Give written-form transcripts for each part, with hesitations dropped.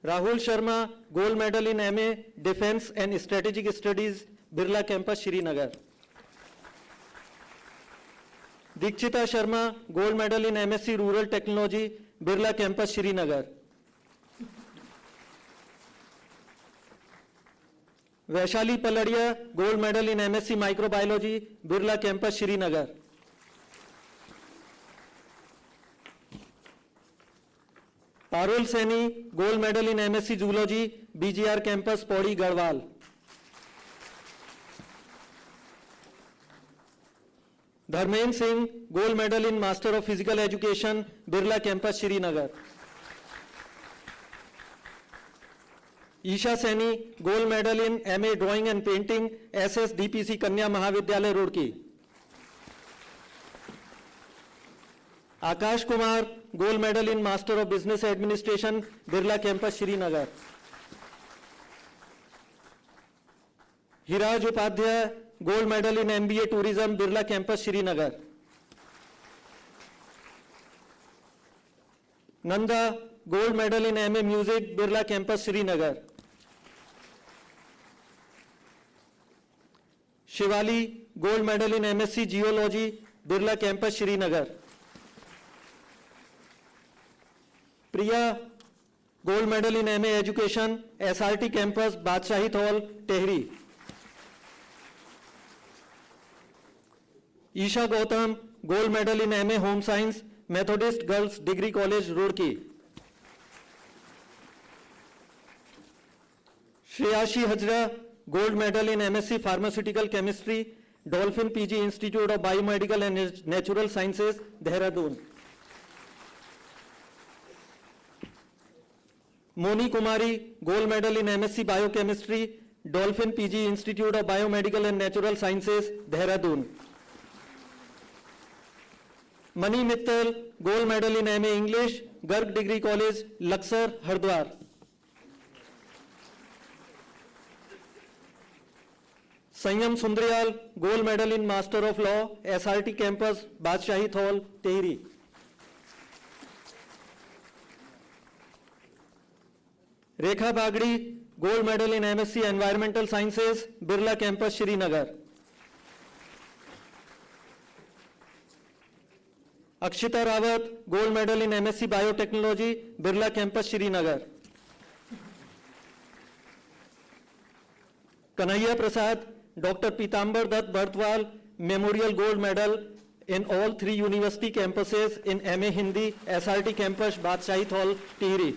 Rahul Sharma, gold medal in MA defence and strategic studies, Birla campus Srinagar. Dikshita Sharma, gold medal in MSc rural technology, Birla campus Srinagar. Vaishali Palariya, gold medal in MSc microbiology, Birla campus Srinagar. Parul Saini, gold medal in MSc zoology, BGR campus Pauri Garhwal. Dharmendra Singh, gold medal in master of physical education, Birla campus Srinagar. Isha Saini, gold medal in MA drawing and painting, SSDPC Kanya Mahavidyalaya Roorkee. Akash Kumar, gold medal in master of business administration, Birla campus Srinagar. Hiraj Upadhyay, gold medal in MBA tourism, Birla campus Srinagar. Nanda, gold medal in MA music, Birla campus Srinagar. Shivali, gold medal in MSc geology, Birla campus Srinagar. Priya, gold medal in MA education, SRT campus Badshahi hall Tehri. Isha Gautam, gold medal in MA home science, Methodist girls degree college Roorkee. Shreyashi Hazra, gold medal in MSc pharmaceutical chemistry, Dolphin PG institute of biomedical and natural sciences Dehradun. Moni Kumari, gold medal in MSc biochemistry, Dolphin PG institute of biomedical and natural sciences Dehradun. Mani Mittal, gold medal in MA English, Garg degree college Laksar Haridwar. Sanyam Sundriyal, gold medal in master of law, SRT campus Badshahi hall Tehri. Rekha Bagdi, gold medal in MSc environmental sciences, Birla campus Srinagar. Akshita Rawat, gold medal in MSc biotechnology, Birla campus Srinagar. Kanhaiya Prasad, doctor Pitambar Dutt Bartwal, memorial gold medal in all 3 university campuses in MA Hindi, SRT campus Badshahi hall Tehri.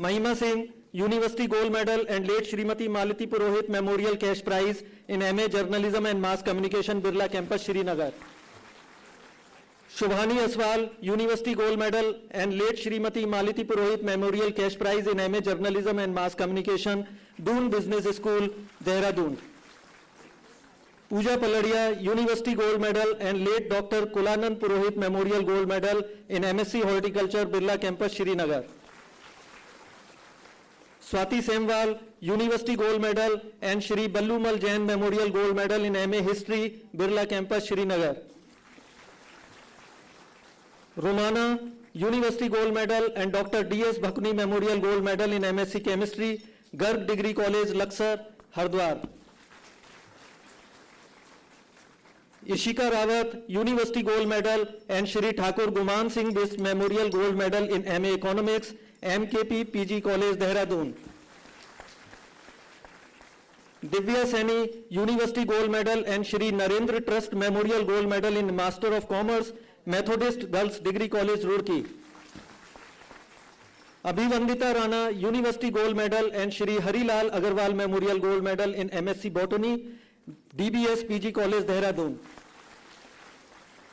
Mahima Singh, university gold medal and late Shrimati Malti Purohit memorial cash prize in MA journalism and mass communication, Birla campus Srinagar. Shubhani Aswal, university gold medal and late Shrimati Malti Purohit memorial cash prize in MA journalism and mass communication, Doon business school Dehradun. Pooja Palariya, university gold medal and late doctor Kulanand Purohit memorial gold medal in MSc horticulture, Birla campus Srinagar. Swati Semwal, university gold medal and Shri Ballumal Jain memorial gold medal in MA history, Birla campus Srinagar. Romana, university gold medal and doctor DS Bhakuni memorial gold medal in MSc chemistry, Garg degree college Laksar Haridwar. Ishika Rawat, university gold medal and Shri Thakur Guman Singh Bisht memorial gold medal in MA economics, MKP PG college Dehradun. Divya Saini, university gold medal and Shri Narendra trust memorial gold medal in master of commerce, Methodist girls degree college Roorkee. Abhivandita Rana, university gold medal and Shri Harilal Agarwal memorial gold medal in MSc botany, DBS PG college Dehradun.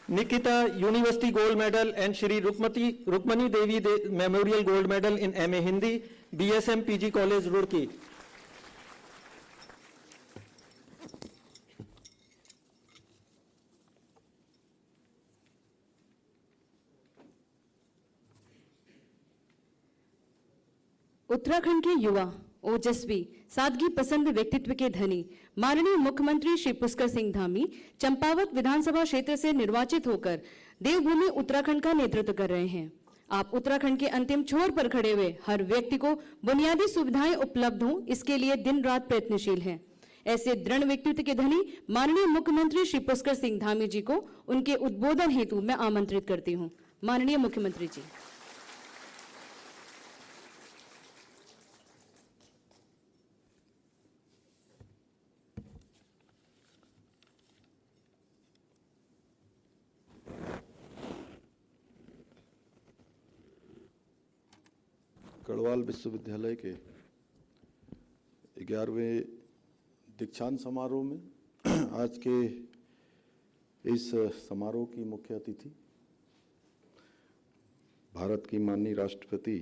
Nikita, university gold medal and Shri Rukmani Devi memorial gold medal in MA Hindi, BSM PG college Roorkee. Uttarakhand के युवा, ओजस्वी, सादगी पसंद व्यक्तित्व के धनी माननीय मुख्यमंत्री श्री पुष्कर सिंह धामी चंपावत विधानसभा क्षेत्र से निर्वाचित होकर देवभूमि उत्तराखंड का नेतृत्व कर रहे हैं। आप उत्तराखंड के अंतिम छोर पर खड़े हुए हर व्यक्ति को बुनियादी सुविधाएं उपलब्ध हों, इसके लिए दिन रात प्रयत्नशील हैं। ऐसे दृढ़ व्यक्तित्व के धनी माननीय मुख्यमंत्री श्री पुष्कर सिंह धामी जी को उनके उद्बोधन हेतु मैं आमंत्रित करती हूं। माननीय मुख्यमंत्री जी। गढ़वाल विश्वविद्यालय के 11वें दीक्षांत समारोह में आज के इस समारोह की मुख्य अतिथि भारत की माननीय राष्ट्रपति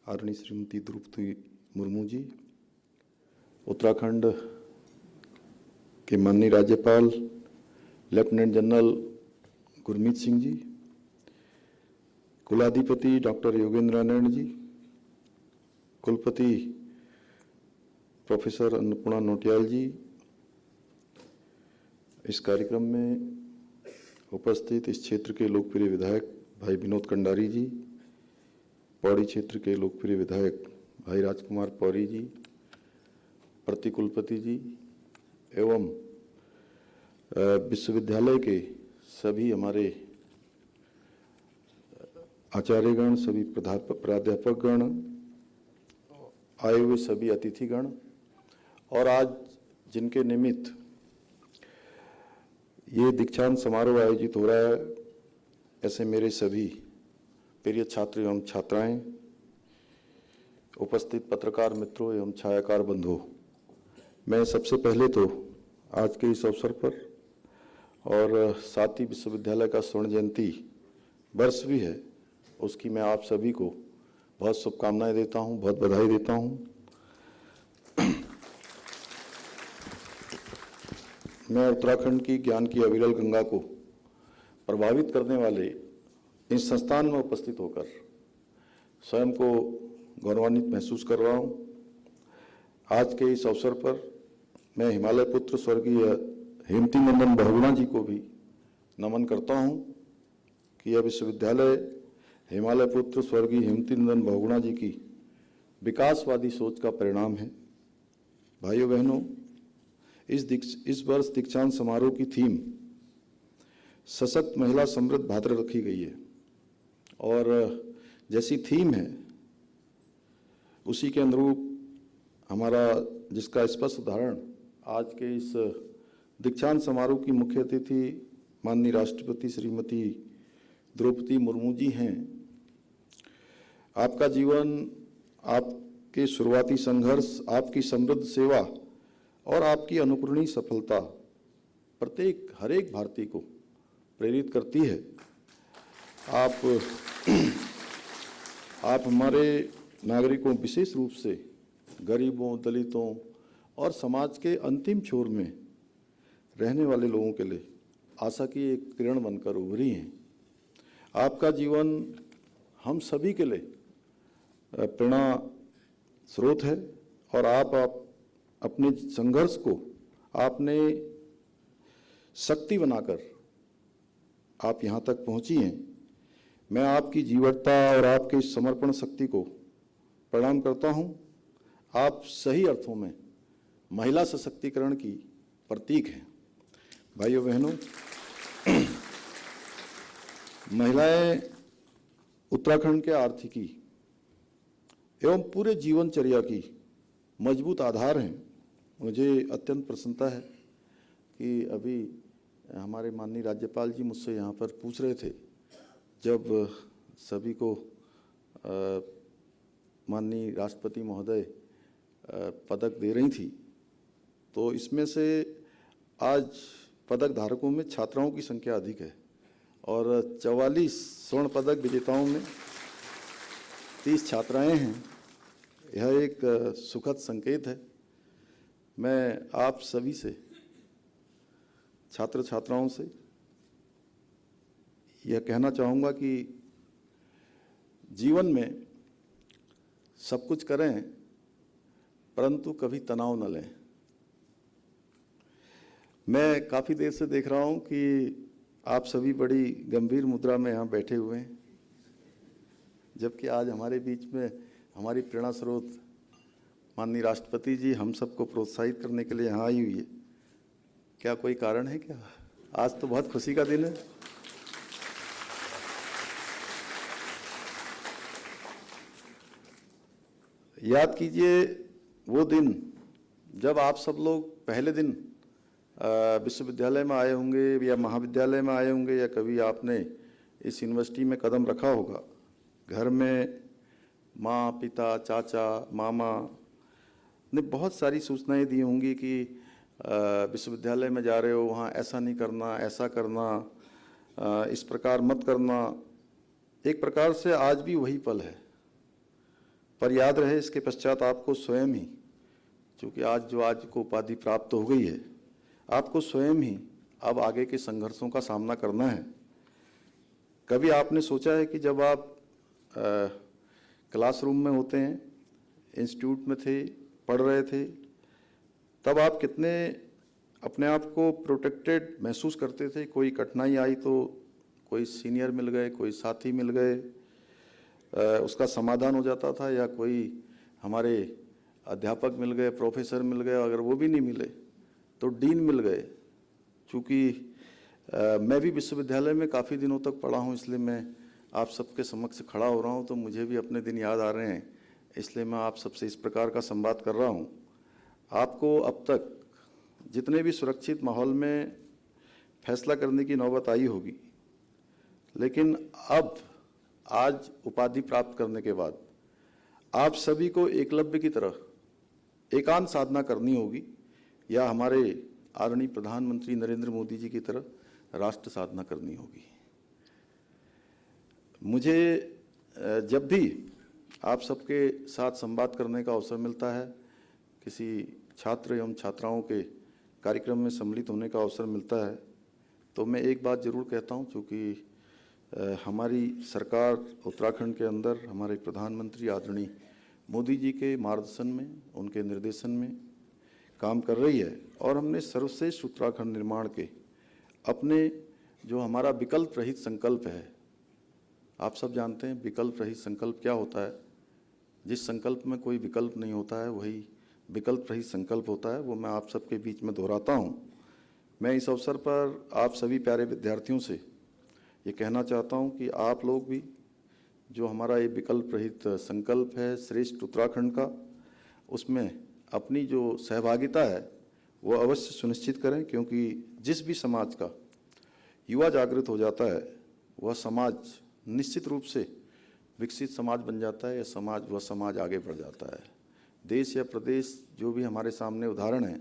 आदरणीय श्रीमती द्रौपदी मुर्मू जी, उत्तराखंड के माननीय राज्यपाल लेफ्टिनेंट जनरल गुरमीत सिंह जी, कुलाधिपति डॉक्टर योगेंद्र नारायण जी, कुलपति प्रोफेसर अन्नपूर्णा नौटियाल जी, इस कार्यक्रम में उपस्थित इस क्षेत्र के लोकप्रिय विधायक भाई विनोद कंडारी जी, पौड़ी क्षेत्र के लोकप्रिय विधायक भाई राजकुमार पौरी जी, प्रतिकुलपति जी एवं विश्वविद्यालय के सभी हमारे आचार्यगण, सभी प्राध्यापकगण, आए हुए सभी अतिथिगण और आज जिनके निमित्त ये दीक्षांत समारोह आयोजित हो रहा है, ऐसे मेरे सभी प्रिय छात्र एवं छात्राएं, उपस्थित पत्रकार मित्रों एवं छायाकार बंधुओं, मैं सबसे पहले तो आज के इस अवसर पर और साथ ही विश्वविद्यालय का स्वर्ण जयंती वर्ष भी है, उसकी मैं आप सभी को बहुत शुभकामनाएं देता हूं, बहुत बधाई देता हूं। मैं उत्तराखंड की ज्ञान की अविरल गंगा को प्रभावित करने वाले इस संस्थान में उपस्थित होकर स्वयं को गौरवान्वित महसूस कर रहा हूं। आज के इस अवसर पर मैं हिमालय पुत्र स्वर्गीय हेमती नंदन बहुगुणा जी को भी नमन करता हूं कि यह विश्वविद्यालय हिमालय पुत्र स्वर्गीय हेमती नंदन बहुगुणा जी की विकासवादी सोच का परिणाम है। भाइयों बहनों, इस वर्ष दीक्षांत समारोह की थीम सशक्त महिला समृद्ध भारत रखी गई है और जैसी थीम है उसी के अनुरूप हमारा जिसका स्पष्ट उदाहरण आज के इस दीक्षांत समारोह की मुख्य अतिथि माननीय राष्ट्रपति श्रीमती द्रौपदी मुर्मू जी हैं। आपका जीवन, आपके शुरुआती संघर्ष, आपकी समृद्ध सेवा और आपकी अनुकरणीय सफलता हर एक भारतीय को प्रेरित करती है। आप हमारे नागरिकों, विशेष रूप से गरीबों, दलितों और समाज के अंतिम छोर में रहने वाले लोगों के लिए आशा की एक किरण बनकर उभरी हैं। आपका जीवन हम सभी के लिए प्रेरणा स्रोत है और आप अपने संघर्ष को आपने शक्ति बनाकर आप यहाँ तक पहुँची हैं। मैं आपकी जीवटता और आपके समर्पण शक्ति को प्रणाम करता हूँ। आप सही अर्थों में महिला सशक्तिकरण की प्रतीक हैं। भाइयों बहनों, महिलाएं उत्तराखंड के आर्थिकी एवं पूरे जीवनचर्या की मजबूत आधार हैं। मुझे अत्यंत प्रसन्नता है कि अभी हमारे माननीय राज्यपाल जी मुझसे यहाँ पर पूछ रहे थे, जब सभी को माननीय राष्ट्रपति महोदय पदक दे रही थी, तो इसमें से आज पदक धारकों में छात्राओं की संख्या अधिक है और 44 स्वर्ण पदक विजेताओं में 30 छात्राएं हैं। यह एक सुखद संकेत है। मैं आप सभी से, छात्र छात्राओं से यह कहना चाहूँगा कि जीवन में सब कुछ करें परंतु कभी तनाव न लें। मैं काफ़ी देर से देख रहा हूँ कि आप सभी बड़ी गंभीर मुद्रा में यहाँ बैठे हुए हैं। जबकि आज हमारे बीच में हमारी प्रेरणा स्रोत माननीय राष्ट्रपति जी हम सबको प्रोत्साहित करने के लिए यहाँ आई हुई है। क्या कोई कारण है क्या? आज तो बहुत खुशी का दिन है। याद कीजिए वो दिन जब आप सब लोग पहले दिन विश्वविद्यालय में आए होंगे या महाविद्यालय में आए होंगे या कभी आपने इस यूनिवर्सिटी में कदम रखा होगा। घर में माँ, पिता, चाचा, मामा ने बहुत सारी सूचनाएं दी होंगी कि विश्वविद्यालय में जा रहे हो, वहाँ ऐसा नहीं करना, ऐसा करना, इस प्रकार मत करना। एक प्रकार से आज भी वही पल है, पर याद रहे इसके पश्चात आपको स्वयं ही, क्योंकि आज को उपाधि प्राप्त हो गई है, आपको स्वयं ही अब आगे के संघर्षों का सामना करना है। कभी आपने सोचा है कि जब आप क्लासरूम में होते हैं, इंस्टीट्यूट में थे, पढ़ रहे थे, तब आप कितने अपने आप को प्रोटेक्टेड महसूस करते थे? कोई कठिनाई आई तो कोई सीनियर मिल गए, कोई साथी मिल गए, उसका समाधान हो जाता था, या कोई हमारे अध्यापक मिल गए, प्रोफेसर मिल गए, अगर वो भी नहीं मिले तो डीन मिल गए। चूँकि मैं भी विश्वविद्यालय में काफ़ी दिनों तक पढ़ा हूँ, इसलिए मैं आप सबके समक्ष खड़ा हो रहा हूँ, तो मुझे भी अपने दिन याद आ रहे हैं, इसलिए मैं आप सबसे इस प्रकार का संवाद कर रहा हूँ। आपको अब तक जितने भी सुरक्षित माहौल में फैसला करने की नौबत आई होगी, लेकिन अब आज उपाधि प्राप्त करने के बाद आप सभी को एकलव्य की तरह एकांत साधना करनी होगी, या हमारे आदरणीय प्रधानमंत्री नरेंद्र मोदी जी की तरह राष्ट्र साधना करनी होगी। मुझे जब भी आप सबके साथ संवाद करने का अवसर मिलता है, किसी छात्र एवं छात्राओं के कार्यक्रम में सम्मिलित होने का अवसर मिलता है, तो मैं एक बात ज़रूर कहता हूं, क्योंकि हमारी सरकार उत्तराखंड के अंदर हमारे प्रधानमंत्री आदरणीय मोदी जी के मार्गदर्शन में, उनके निर्देशन में काम कर रही है, और हमने सर्वश्रेष्ठ उत्तराखंड निर्माण के अपने जो हमारा विकल्प रहित संकल्प है, आप सब जानते हैं विकल्प रहित संकल्प क्या होता है। जिस संकल्प में कोई विकल्प नहीं होता है वही विकल्प रहित संकल्प होता है, वो मैं आप सबके बीच में दोहराता हूँ। मैं इस अवसर पर आप सभी प्यारे विद्यार्थियों से ये कहना चाहता हूँ कि आप लोग भी जो हमारा ये विकल्प रहित संकल्प है श्रेष्ठ उत्तराखंड का, उसमें अपनी जो सहभागिता है वो अवश्य सुनिश्चित करें, क्योंकि जिस भी समाज का युवा जागृत हो जाता है वह समाज निश्चित रूप से विकसित समाज बन जाता है, या वह समाज आगे बढ़ जाता है। देश या प्रदेश जो भी हमारे सामने उदाहरण हैं,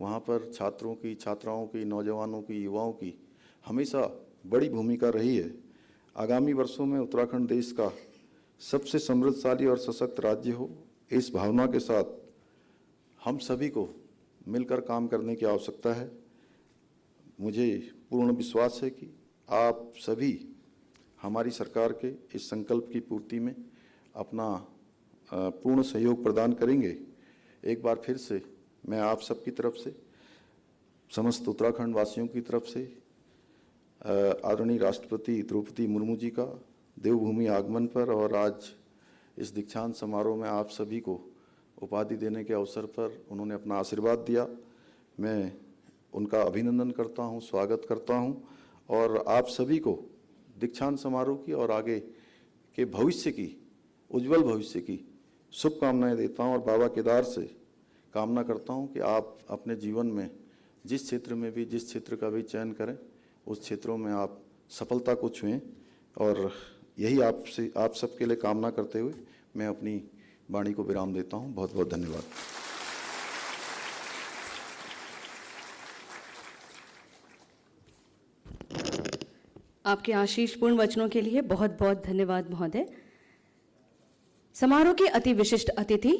वहाँ पर छात्रों की, छात्राओं की, नौजवानों की, युवाओं की हमेशा बड़ी भूमिका रही है। आगामी वर्षों में उत्तराखंड देश का सबसे समृद्धशाली और सशक्त राज्य हो, इस भावना के साथ हम सभी को मिलकर काम करने की आवश्यकता है। मुझे पूर्ण विश्वास है कि आप सभी हमारी सरकार के इस संकल्प की पूर्ति में अपना पूर्ण सहयोग प्रदान करेंगे। एक बार फिर से मैं आप सबकी तरफ से, समस्त उत्तराखंड वासियों की तरफ से आदरणीय राष्ट्रपति द्रौपदी मुर्मू जी का देवभूमि आगमन पर और आज इस दीक्षांत समारोह में आप सभी को उपाधि देने के अवसर पर उन्होंने अपना आशीर्वाद दिया, मैं उनका अभिनंदन करता हूं, स्वागत करता हूं, और आप सभी को दीक्षांत समारोह की और आगे के भविष्य की, उज्जवल भविष्य की शुभकामनाएं देता हूं, और बाबा केदार से कामना करता हूं कि आप अपने जीवन में जिस क्षेत्र में भी, जिस क्षेत्र का भी चयन करें, उस क्षेत्रों में आप सफलता को छुएं, और यही आप सबके लिए कामना करते हुए मैं अपनी वाणी को विराम देता हूं। बहुत बहुत धन्यवाद। आपके आशीषपूर्ण वचनों के लिए बहुत बहुत धन्यवाद महोदय। समारोह के अति विशिष्ट अतिथि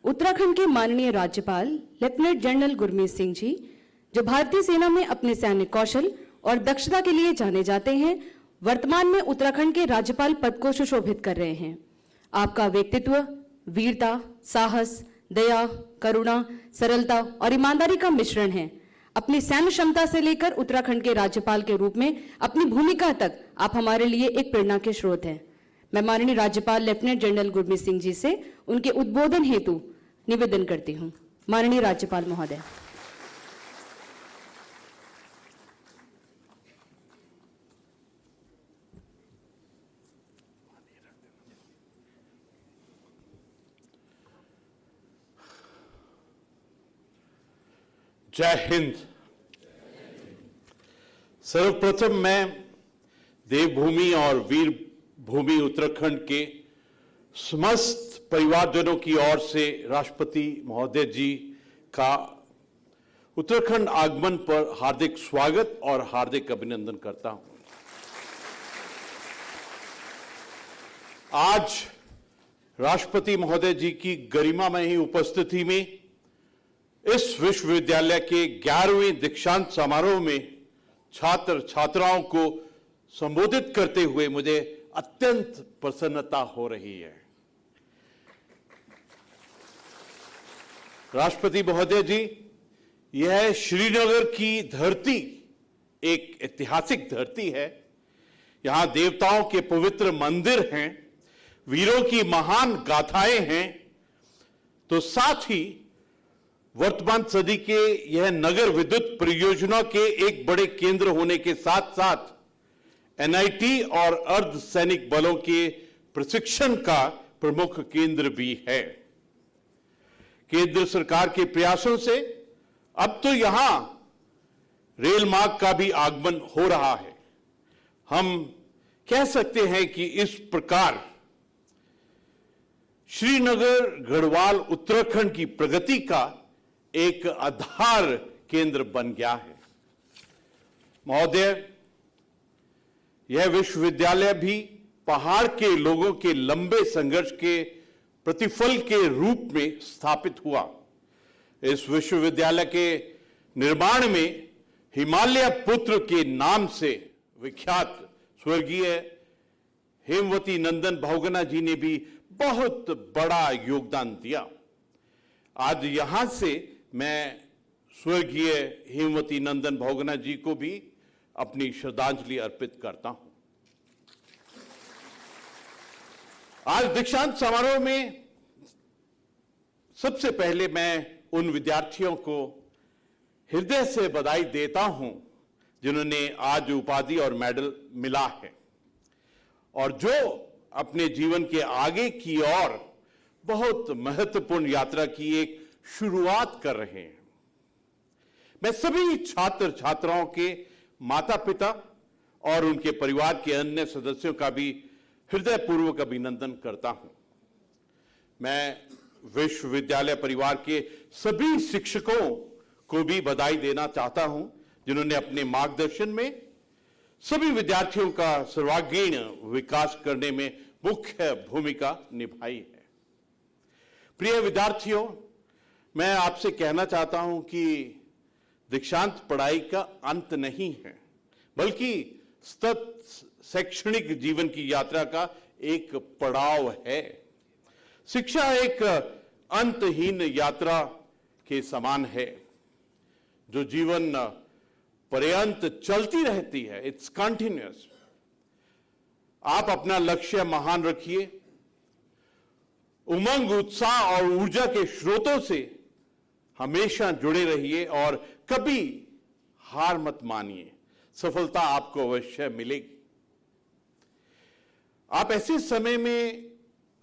उत्तराखंड के माननीय राज्यपाल लेफ्टिनेंट जनरल गुरमीत सिंह जी, जो भारतीय सेना में अपने सैन्य कौशल और दक्षता के लिए जाने जाते हैं, वर्तमान में उत्तराखंड के राज्यपाल पद को सुशोभित कर रहे हैं। आपका व्यक्तित्व वीरता, साहस, दया, करुणा, सरलता और ईमानदारी का मिश्रण है। अपनी सैन्य क्षमता से लेकर उत्तराखंड के राज्यपाल के रूप में अपनी भूमिका तक आप हमारे लिए एक प्रेरणा के स्रोत हैं। मैं माननीय राज्यपाल लेफ्टिनेंट जनरल गुरमीत सिंह जी से उनके उद्बोधन हेतु निवेदन करती हूं। माननीय राज्यपाल महोदय। जय हिंद। सर्वप्रथम मैं देवभूमि और वीर भूमि उत्तराखंड के समस्त परिवारजनों की ओर से राष्ट्रपति महोदय जी का उत्तराखंड आगमन पर हार्दिक स्वागत और हार्दिक अभिनंदन करता हूं। आज राष्ट्रपति महोदय जी की गरिमामयी उपस्थिति में इस विश्वविद्यालय के 11वें दीक्षांत समारोह में छात्र छात्राओं को संबोधित करते हुए मुझे अत्यंत प्रसन्नता हो रही है। राष्ट्रपति महोदय जी, यह श्रीनगर की धरती एक ऐतिहासिक धरती है। यहां देवताओं के पवित्र मंदिर हैं, वीरों की महान गाथाएं हैं, तो साथ ही वर्तमान सदी के यह नगर विद्युत परियोजना के एक बड़े केंद्र होने के साथ साथ एनआईटी और अर्ध सैनिक बलों के प्रशिक्षण का प्रमुख केंद्र भी है। केंद्र सरकार के प्रयासों से अब तो यहां रेल मार्ग का भी आगमन हो रहा है। हम कह सकते हैं कि इस प्रकार श्रीनगर गढ़वाल उत्तराखंड की प्रगति का एक आधार केंद्र बन गया है। महोदय, यह विश्वविद्यालय भी पहाड़ के लोगों के लंबे संघर्ष के प्रतिफल के रूप में स्थापित हुआ। इस विश्वविद्यालय के निर्माण में हिमालय पुत्र के नाम से विख्यात स्वर्गीय हेमवती नंदन बहुगुणा जी ने भी बहुत बड़ा योगदान दिया। आज यहां से मैं स्वर्गीय हेमवती नंदन बहुगुणा जी को भी अपनी श्रद्धांजलि अर्पित करता हूं। आज दीक्षांत समारोह में सबसे पहले मैं उन विद्यार्थियों को हृदय से बधाई देता हूं जिन्होंने आज उपाधि और मेडल मिला है और जो अपने जीवन के आगे की ओर बहुत महत्वपूर्ण यात्रा की एक शुरुआत कर रहे हैं। मैं सभी छात्र छात्राओं के माता पिता और उनके परिवार के अन्य सदस्यों का भी हृदयपूर्वक अभिनंदन करता हूं। मैं विश्वविद्यालय परिवार के सभी शिक्षकों को भी बधाई देना चाहता हूं जिन्होंने अपने मार्गदर्शन में सभी विद्यार्थियों का सर्वांगीण विकास करने में मुख्य भूमिका निभाई है। प्रिय विद्यार्थियों, मैं आपसे कहना चाहता हूं कि दीक्षांत पढ़ाई का अंत नहीं है, बल्कि सतत शैक्षणिक जीवन की यात्रा का एक पड़ाव है। शिक्षा एक अंतहीन यात्रा के समान है जो जीवन पर्यंत चलती रहती है। It's continuous. आप अपना लक्ष्य महान रखिए, उमंग, उत्साह और ऊर्जा के स्रोतों से हमेशा जुड़े रहिए और कभी हार मत मानिए। सफलता आपको अवश्य मिलेगी। आप ऐसे समय में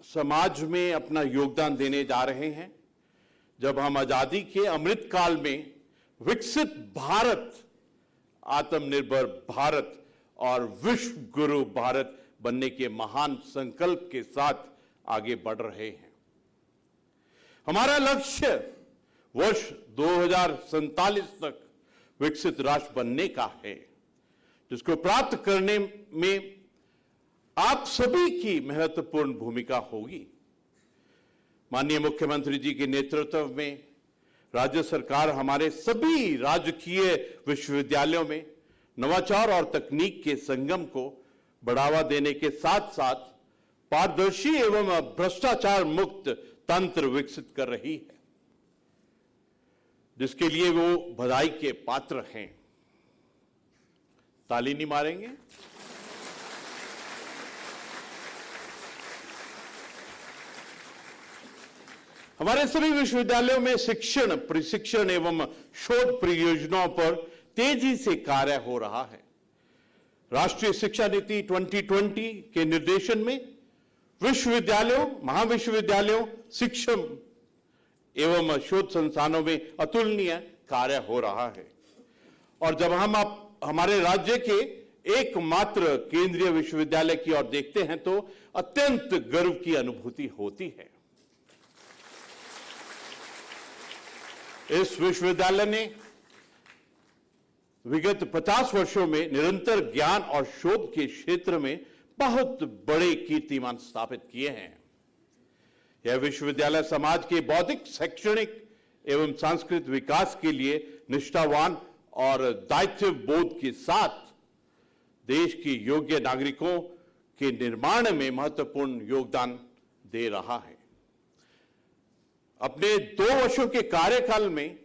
समाज में अपना योगदान देने जा रहे हैं जब हम आजादी के अमृत काल में विकसित भारत, आत्मनिर्भर भारत और विश्व गुरु भारत बनने के महान संकल्प के साथ आगे बढ़ रहे हैं। हमारा लक्ष्य वर्ष 2047 तक विकसित राष्ट्र बनने का है, जिसको प्राप्त करने में आप सभी की महत्वपूर्ण भूमिका होगी। माननीय मुख्यमंत्री जी के नेतृत्व में राज्य सरकार हमारे सभी राजकीय विश्वविद्यालयों में नवाचार और तकनीक के संगम को बढ़ावा देने के साथ साथ पारदर्शी एवं भ्रष्टाचार मुक्त तंत्र विकसित कर रही है, जिसके लिए वो बधाई के पात्र हैं। ताली नहीं मारेंगे? हमारे सभी विश्वविद्यालयों में शिक्षण, प्रशिक्षण एवं शोध परियोजनाओं पर तेजी से कार्य हो रहा है। राष्ट्रीय शिक्षा नीति 2020 के निर्देशन में विश्वविद्यालयों, महाविश्वविद्यालयों, शिक्षण एवं शोध संस्थानों में अतुलनीय कार्य हो रहा है। और जब हम हमारे राज्य के एकमात्र केंद्रीय विश्वविद्यालय की ओर देखते हैं तो अत्यंत गर्व की अनुभूति होती है। इस विश्वविद्यालय ने विगत 50 वर्षों में निरंतर ज्ञान और शोध के क्षेत्र में बहुत बड़े कीर्तिमान स्थापित किए हैं। यह विश्वविद्यालय समाज के बौद्धिक, शैक्षणिक एवं सांस्कृतिक विकास के लिए निष्ठावान और दायित्व बोध के साथ देश के योग्य नागरिकों के निर्माण में महत्वपूर्ण योगदान दे रहा है। अपने 2 वर्षों के कार्यकाल में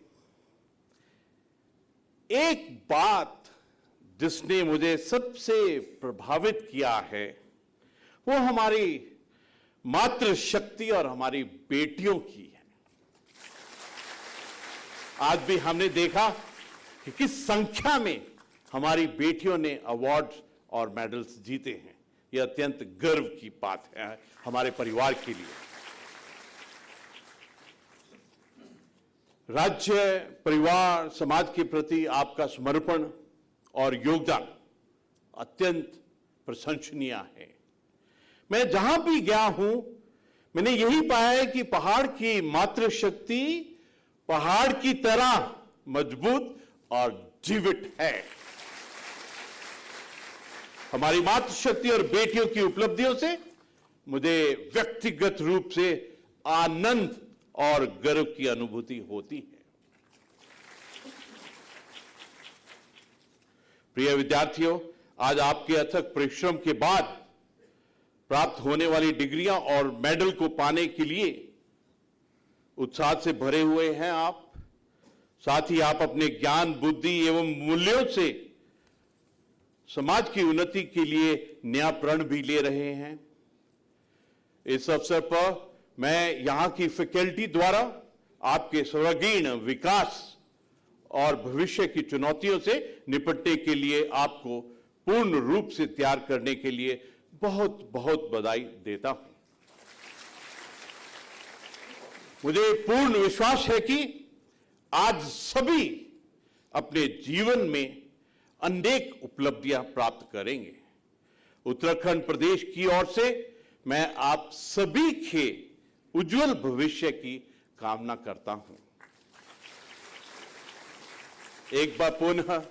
एक बात जिसने मुझे सबसे प्रभावित किया है वो हमारी मातृशक्ति और हमारी बेटियों की है। आज भी हमने देखा कि किस संख्या में हमारी बेटियों ने अवार्ड्स और मेडल्स जीते हैं। यह अत्यंत गर्व की बात है हमारे परिवार के लिए। राज्य, परिवार, समाज के प्रति आपका समर्पण और योगदान अत्यंत प्रशंसनीय है। मैं जहां भी गया हूं, मैंने यही पाया है कि पहाड़ की मातृशक्ति पहाड़ की तरह मजबूत और जीवित है। हमारी मातृशक्ति और बेटियों की उपलब्धियों से मुझे व्यक्तिगत रूप से आनंद और गर्व की अनुभूति होती है। प्रिय विद्यार्थियों, आज आपके अथक परिश्रम के बाद प्राप्त होने वाली डिग्रियां और मेडल को पाने के लिए उत्साह से भरे हुए हैं आप। साथ ही आप अपने ज्ञान, बुद्धि एवं मूल्यों से समाज की उन्नति के लिए नया प्रण भी ले रहे हैं। इस अवसर पर मैं यहां की फैकल्टी द्वारा आपके सर्वांगीण विकास और भविष्य की चुनौतियों से निपटने के लिए आपको पूर्ण रूप से तैयार करने के लिए बहुत बहुत बधाई देता हूं। मुझे पूर्ण विश्वास है कि आज सभी अपने जीवन में अनेक उपलब्धियां प्राप्त करेंगे। उत्तराखंड प्रदेश की ओर से मैं आप सभी के उज्जवल भविष्य की कामना करता हूं। एक बार पुनः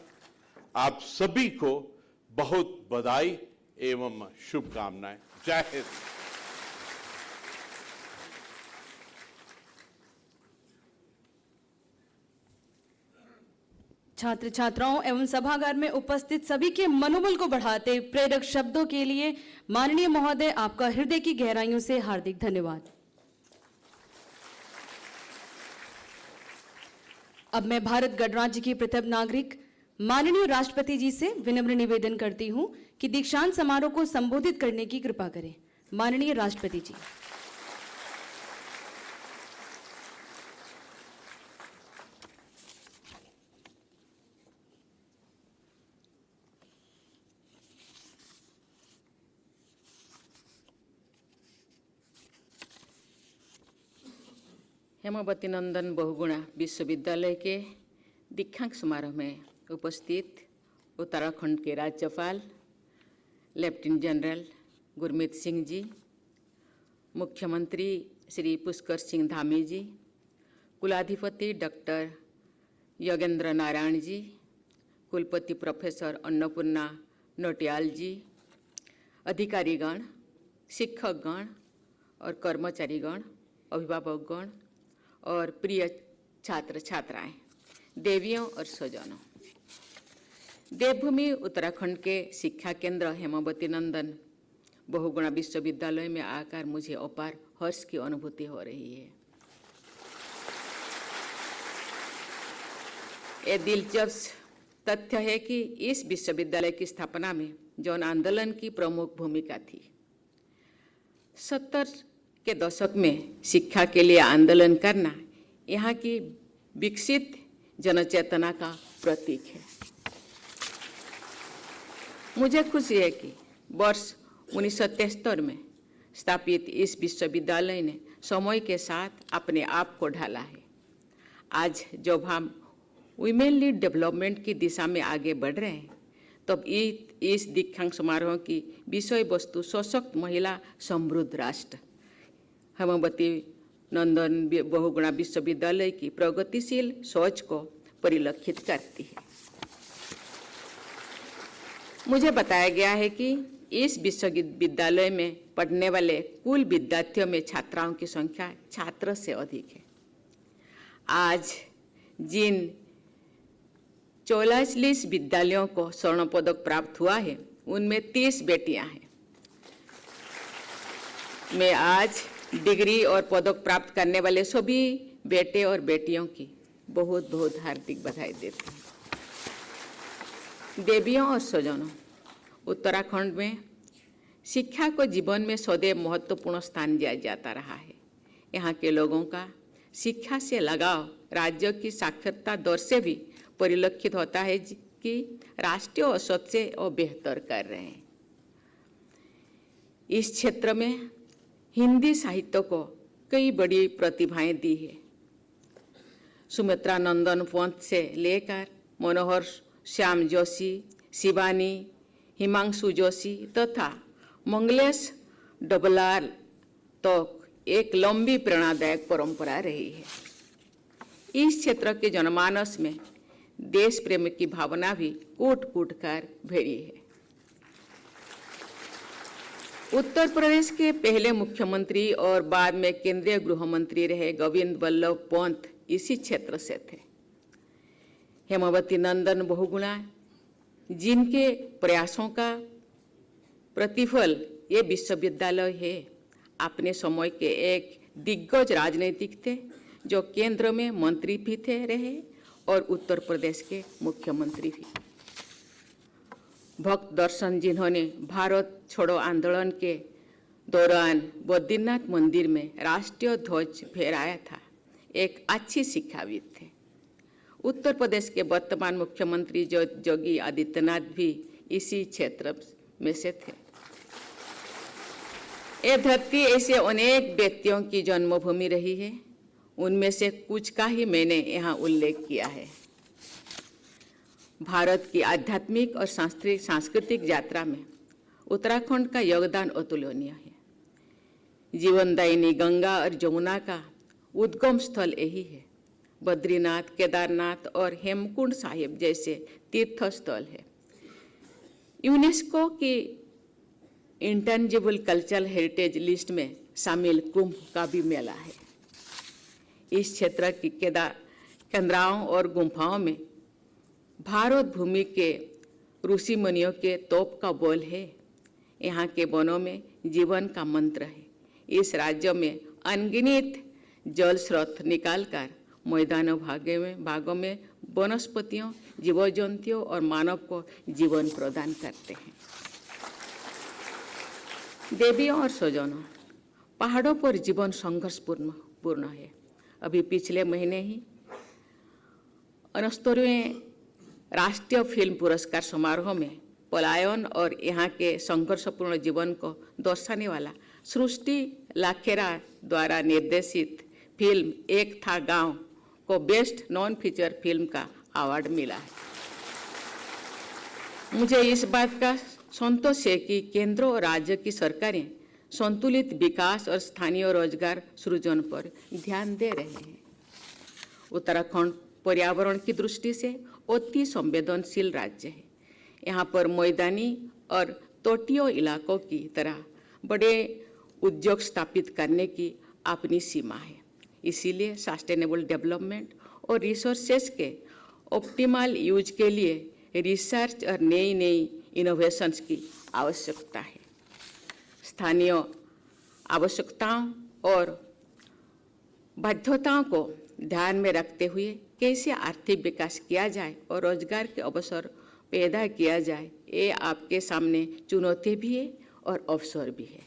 आप सभी को बहुत बधाई एवं शुभकामनाएं। जय हिंद। छात्र छात्राओं एवं सभागार में उपस्थित सभी के मनोबल को बढ़ाते प्रेरक शब्दों के लिए माननीय महोदय, आपका हृदय की गहराइयों से हार्दिक धन्यवाद। अब मैं भारत गणराज्य की प्रथम नागरिक माननीय राष्ट्रपति जी से विनम्र निवेदन करती हूं कि दीक्षांत समारोह को संबोधित करने की कृपा करें। माननीय राष्ट्रपति जी। हेमावती नंदन बहुगुणा विश्वविद्यालय के दीक्षांत समारोह में उपस्थित उत्तराखंड के राज्यपाल लेफ्टिनेंट जनरल गुरमीत सिंह जी, मुख्यमंत्री श्री पुष्कर सिंह धामी जी, कुलाधिपति डॉक्टर योगेंद्र नारायण जी, कुलपति प्रोफेसर अन्नपूर्णा नोटियाल जी, अधिकारीगण, शिक्षकगण और कर्मचारीगण, अभिभावकगण और प्रिय छात्र छात्राएं, देवियों और स्वजनों, देवभूमि उत्तराखंड के शिक्षा केंद्र हेमावती नंदन बहुगुणा विश्वविद्यालय में आकर मुझे अपार हर्ष की अनुभूति हो रही है। ये दिलचस्प तथ्य है कि इस विश्वविद्यालय की स्थापना में जन आंदोलन की प्रमुख भूमिका थी। 70 के दशक में शिक्षा के लिए आंदोलन करना यहाँ की विकसित जनचेतना का प्रतीक है। मुझे खुशी है कि वर्ष 1973 में स्थापित इस विश्वविद्यालय ने समय के साथ अपने आप को ढाला है। आज जब हम वीमेन लीड डेवलपमेंट की दिशा में आगे बढ़ रहे हैं, तब इस दीक्षांत समारोह की विषय वस्तु सशक्त महिला समृद्ध राष्ट्र हेमावती नंदन बहुगुणा विश्वविद्यालय की प्रगतिशील सोच को परिलक्षित करती है। मुझे बताया गया है कि इस विश्वविद्यालय में पढ़ने वाले कुल विद्यार्थियों में छात्राओं की संख्या छात्र से अधिक है। आज जिन 44 विद्यालयों को स्वर्ण पदक प्राप्त हुआ है, उनमें 30 बेटियां हैं। मैं आज डिग्री और पदक प्राप्त करने वाले सभी बेटे और बेटियों की बहुत बहुत हार्दिक बधाई देती हूँ। देवियों और स्वजनों, उत्तराखंड में शिक्षा को जीवन में सदैव महत्वपूर्ण स्थान दिया जाता रहा है। यहाँ के लोगों का शिक्षा से लगाव राज्य की साक्षरता दर से भी परिलक्षित होता है कि राष्ट्रीय औसत से और बेहतर कर रहे हैं। इस क्षेत्र में हिंदी साहित्य को कई बड़ी प्रतिभाएं दी है। सुमित्रा नंदन पंत से लेकर मनोहर श्याम जोशी, शिवानी, हिमांशु जोशी तथा मंगलेश डबलाल तक एक लंबी प्रेरणादायक परंपरा रही है। इस क्षेत्र के जनमानस में देश प्रेम की भावना भी कूट कूट कर भरी है। उत्तर प्रदेश के पहले मुख्यमंत्री और बाद में केंद्रीय गृह मंत्री रहे गोविंद बल्लभ पंत इसी क्षेत्र से थे। हेमावती नंदन बहुगुणा जिनके प्रयासों का प्रतिफल ये विश्वविद्यालय है, अपने समय के एक दिग्गज राजनीतिक थे जो केंद्र में मंत्री भी थे रहे और उत्तर प्रदेश के मुख्यमंत्री भी। भक्त दर्शन जिन्होंने भारत छोड़ो आंदोलन के दौरान बद्रीनाथ मंदिर में राष्ट्रीय ध्वज फहराया था, एक अच्छी शिक्षाविद थे। उत्तर प्रदेश के वर्तमान मुख्यमंत्री योगी आदित्यनाथ भी इसी क्षेत्र में से थे। ये धरती ऐसे अनेक व्यक्तियों की जन्मभूमि रही है, उनमें से कुछ का ही मैंने यहाँ उल्लेख किया है। भारत की आध्यात्मिक और सांस्कृतिक यात्रा में उत्तराखंड का योगदान अतुलनीय है। जीवनदायिनी गंगा और यमुना का उद्गम स्थल यही है। बद्रीनाथ, केदारनाथ और हेमकुंड साहिब जैसे तीर्थ स्थल है। यूनेस्को की इंटेंजिबल कल्चरल हेरिटेज लिस्ट में शामिल कुंभ का भी मेला है। इस क्षेत्र की केंद्राओं और गुम्फाओं में भारत भूमि के ऋषि मुनियों के तोप का बोल है। यहाँ के वनों में जीवन का मंत्र है। इस राज्य में अनगिनत जल स्रोत निकालकर मैदानों भागों में वनस्पतियों, जीव जंतुओं और मानव को जीवन प्रदान करते हैं। देवियों और स्वजनों, पहाड़ों पर जीवन संघर्षपूर्ण है। अभी पिछले महीने ही 69वें राष्ट्रीय फिल्म पुरस्कार समारोह में पलायन और यहाँ के संघर्षपूर्ण जीवन को दर्शाने वाला सृष्टि लाखेरा द्वारा निर्देशित फिल्म एक था गांव को बेस्ट नॉन फीचर फिल्म का अवार्ड मिला है। मुझे इस बात का संतोष है कि केंद्र और राज्य की सरकारें संतुलित विकास और स्थानीय रोजगार सृजन पर ध्यान दे रहे हैं। उत्तराखंड पर्यावरण की दृष्टि से अति संवेदनशील राज्य है। यहाँ पर मैदानी और तटीय इलाकों की तरह बड़े उद्योग स्थापित करने की अपनी सीमा है। इसीलिए सस्टेनेबल डेवलपमेंट और रिसोर्सेज के ऑप्टिमल यूज के लिए रिसर्च और नई इनोवेशंस की आवश्यकता है। स्थानीय आवश्यकताओं और बाध्यताओं को ध्यान में रखते हुए कैसे आर्थिक विकास किया जाए और रोजगार के अवसर पैदा किया जाए, ये आपके सामने चुनौती भी है और अवसर भी है।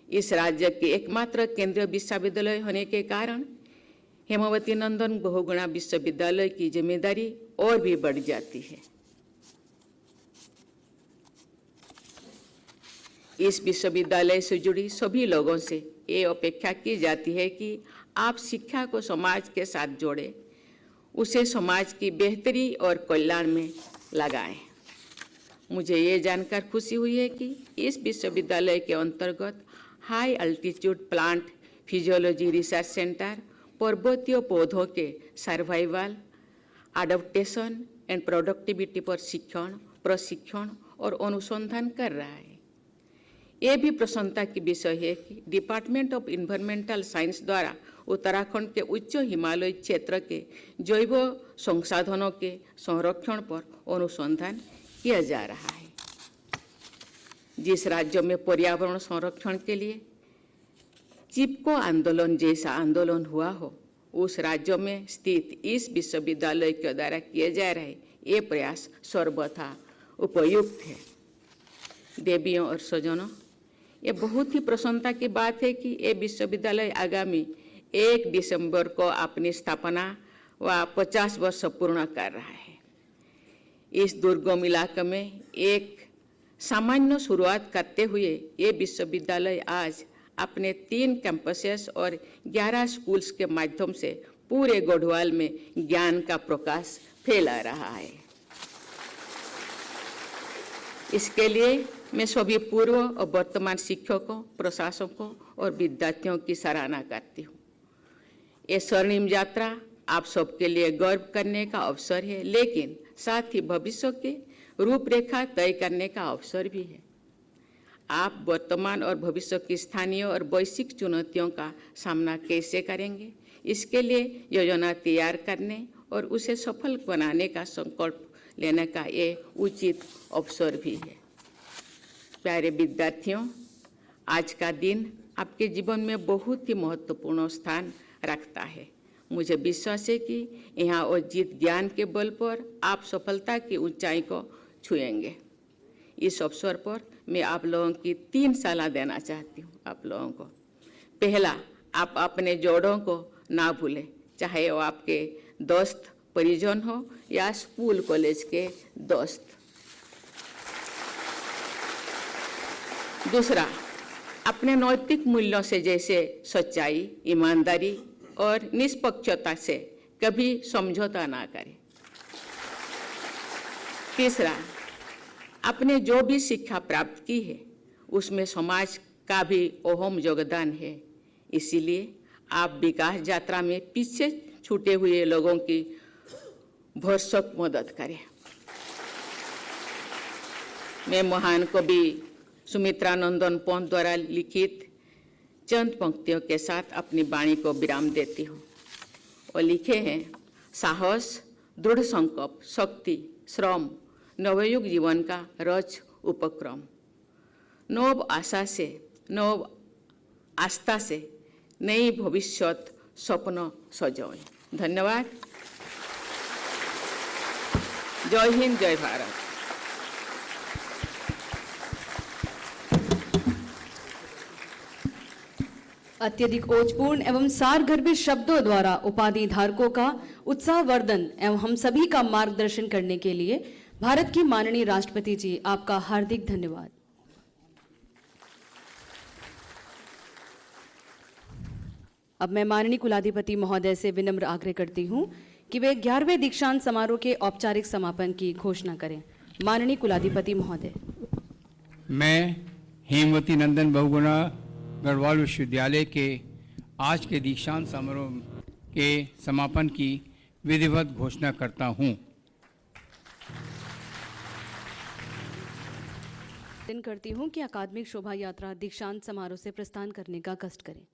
इस राज्य के एकमात्र केंद्रीय विश्वविद्यालय होने के कारण हेमावती नंदन बहुगुणा विश्वविद्यालय की जिम्मेदारी और भी बढ़ जाती है। इस विश्वविद्यालय से जुड़ी सभी लोगों से ये अपेक्षा की जाती है कि आप शिक्षा को समाज के साथ जोड़ें, उसे समाज की बेहतरी और कल्याण में लगाएं। मुझे ये जानकर खुशी हुई है कि इस विश्वविद्यालय के अंतर्गत high altitude plant physiology research centre पर्वतीय पौधों के सर्वाइवल, एडाप्टेशन एंड प्रोडक्टिविटी पर शिक्षण, प्रशिक्षण और अनुसंधान कर रहा है। ये भी प्रसन्नता की विषय है कि डिपार्टमेंट ऑफ इन्वायरमेंटल साइंस द्वारा उत्तराखंड के उच्च हिमालय क्षेत्र के जैव संसाधनों के संरक्षण पर अनुसंधान किया जा रहा है। जिस राज्य में पर्यावरण संरक्षण के लिए चिपको आंदोलन जैसा आंदोलन हुआ हो, उस राज्य में स्थित इस विश्वविद्यालय के द्वारा किए जा रहे ये प्रयास सर्वथा उपयुक्त है। देवियों और स्वजनों, ये बहुत ही प्रसन्नता की बात है कि ये विश्वविद्यालय आगामी 1 दिसंबर को अपनी स्थापना व 50 वर्ष पूर्ण कर रहा है। इस दुर्गम इलाके में एक सामान्य शुरुआत करते हुए ये विश्वविद्यालय आज अपने 3 कैंपसेस और 11 स्कूल्स के माध्यम से पूरे गढ़वाल में ज्ञान का प्रकाश फैला रहा है। इसके लिए मैं सभी पूर्व और वर्तमान शिक्षकों, प्रशासकों और विद्यार्थियों की सराहना करती हूँ। ये स्वर्णिम यात्रा आप सबके लिए गर्व करने का अवसर है, लेकिन साथ ही भविष्य की रूपरेखा तय करने का अवसर भी है। आप वर्तमान और भविष्य की स्थानीय और वैश्विक चुनौतियों का सामना कैसे करेंगे, इसके लिए योजना तैयार करने और उसे सफल बनाने का संकल्प लेने का ये उचित अवसर भी है। प्यारे विद्यार्थियों, आज का दिन आपके जीवन में बहुत ही महत्वपूर्ण स्थान रखता है। मुझे विश्वास है कि यहाँ अर्जित ज्ञान के बल पर आप सफलता की ऊंचाई को छुएंगे। इस अवसर पर मैं आप लोगों की 3 सलाह देना चाहती हूँ। आप लोगों को पहला, आप अपने जोड़ों को ना भूलें, चाहे वो आपके दोस्त परिजन हो या स्कूल कॉलेज के दोस्त। दूसरा, अपने नैतिक मूल्यों से जैसे सच्चाई, ईमानदारी और निष्पक्षता से कभी समझौता ना करें। तीसरा, आपने जो भी शिक्षा प्राप्त की है उसमें समाज का भी अहम योगदान है, इसीलिए आप विकास यात्रा में पीछे छूटे हुए लोगों की भरसक मदद करें। मैं महान कवि सुमित्रा नंदन पंत द्वारा लिखित चंद पंक्तियों के साथ अपनी वाणी को विराम देती हूँ। और लिखे हैं, साहस, दृढ़ संकल्प, शक्ति, श्रम, नवयुग जीवन का रच उपक्रम, नव आशा से, नव आस्था से नई भविष्यत स्वप्न सजाएं। धन्यवाद। जय हिंद, जय भारत। अत्यधिक ओजपूर्ण एवं सारगर्भित शब्दों द्वारा उपाधि धारकों का उत्साहवर्धन एवं हम सभी का मार्गदर्शन करने के लिए भारत की माननीय राष्ट्रपति जी, आपका हार्दिक धन्यवाद। अब मैं माननीय कुलाधिपति महोदय से विनम्र आग्रह करती हूं कि वे 11वें दीक्षांत समारोह के औपचारिक समापन की घोषणा करें। माननीय कुलाधिपति महोदय। मैं हेमवती नंदन बहुगुणा गढ़वाल विश्वविद्यालय के आज के दीक्षांत समारोह के समापन की विधिवत घोषणा करता हूं। करती हूं कि अकादमिक शोभा यात्रा दीक्षांत समारोह से प्रस्थान करने का कष्ट करें।